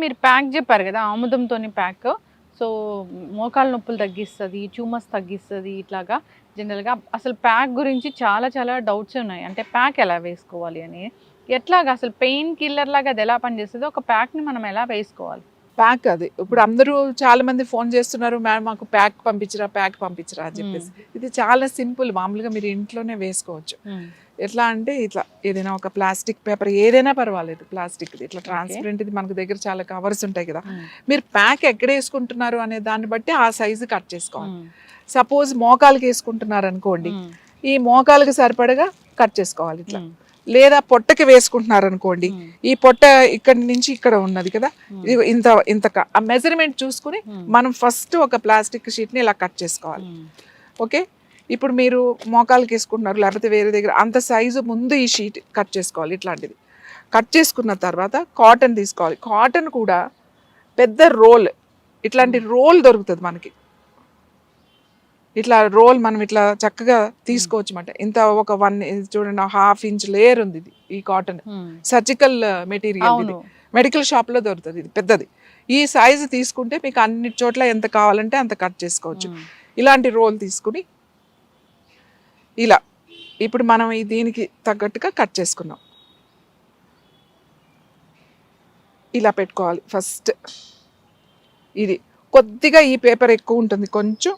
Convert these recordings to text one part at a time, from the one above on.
మీరు ప్యాక్ చెప్పారు కదా ఆముదంతోని ప్యాక్. సో మోకాలు నొప్పులు తగ్గిస్తుంది, ట్యూమర్స్ తగ్గిస్తుంది, ఇట్లాగా జనరల్గా అసలు ప్యాక్ గురించి చాలా చాలా డౌట్స్ ఉన్నాయి. అంటే ప్యాక్ ఎలా వేసుకోవాలి అని, ఎట్లాగా అసలు పెయిన్ కిల్లర్ లాగా అది ఎలా పనిచేస్తుంది, ఒక ప్యాక్ని మనం ఎలా వేసుకోవాలి? ప్యాక్ అది ఇప్పుడు అందరూ చాలా మంది ఫోన్ చేస్తున్నారు, మేడం మాకు ప్యాక్ పంపించరా అని చెప్పేసి. ఇది చాలా సింపుల్, మామూలుగా మీరు ఇంట్లోనే వేసుకోవచ్చు. ఎట్లా అంటే ఇట్లా ఏదైనా ఒక ప్లాస్టిక్ పేపర్ ఏదైనా పర్వాలేదు, ప్లాస్టిక్ ఇట్లా ట్రాన్స్పరెంట్ ఇది మనకు దగ్గర చాలా కవర్స్ ఉంటాయి కదా, మీరు ప్యాక్ ఎక్కడ వేసుకుంటున్నారు అనే దాన్ని బట్టి ఆ సైజు కట్ చేసుకోవాలి. సపోజ్ మోకాలకి వేసుకుంటున్నారు అనుకోండి, ఈ మోకాలకి సరిపడగా కట్ చేసుకోవాలి ఇట్లా. లేదా పొట్టకి వేసుకుంటున్నారు అనుకోండి, ఈ పొట్ట ఇక్కడ నుంచి ఇక్కడ ఉన్నది కదా, ఇది ఇంత ఇంత ఆ మెజర్మెంట్ చూసుకుని మనం ఫస్ట్ ఒక ప్లాస్టిక్ షీట్ని ఇలా కట్ చేసుకోవాలి. ఓకే, ఇప్పుడు మీరు మోకాలకి వేసుకుంటున్నారు లేకపోతే వేరే దగ్గర, అంత సైజు ముందు ఈ షీట్ కట్ చేసుకోవాలి. ఇట్లాంటిది కట్ చేసుకున్న తర్వాత కాటన్ తీసుకోవాలి. కాటన్ కూడా పెద్ద రోల్, ఇట్లాంటి రోల్ దొరుకుతుంది మనకి. ఇట్లా రోల్ మనం ఇట్లా చక్కగా తీసుకోవచ్చు అన్నమాట. ఇంత ఒక 1 చూడండి, 1/2 ఇంచ్ లేయర్ ఉంది ఇది. ఈ కాటన్ సర్జికల్ మెటీరియల్, ఇది మెడికల్ షాప్లో దొరుకుతుంది, ఇది పెద్దది. ఈ సైజు తీసుకుంటే మీకు అన్ని చోట్ల ఎంత కావాలంటే అంత కట్ చేసుకోవచ్చు. ఇలాంటి రోల్ తీసుకుని ఇలా ఇప్పుడు మనం దీనికి తగ్గట్టుగా కట్ చేసుకున్నాం. ఇలా పెట్టుకోవాలి ఫస్ట్. ఇది కొద్దిగా ఈ పేపర్ ఎక్కువ ఉంటుంది, కొంచెం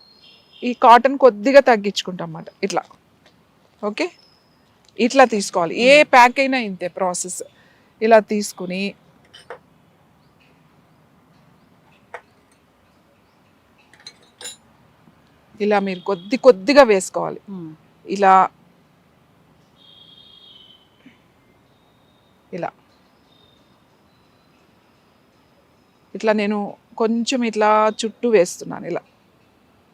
ఈ కాటన్ కొద్దిగా తగ్గించుకుంటాం అన్నమాట ఇట్లా. ఓకే, ఇట్లా తీసుకోవాలి. ఏ ప్యాక్ అయినా ఇంతే ప్రాసెస్. ఇలా తీసుకుని ఇలా మీరు కొద్దిగా వేసుకోవాలి. ఇలా ఇలా ఇట్లా నేను కొంచెం ఇట్లా చుట్టూ వేస్తున్నాను ఇలా.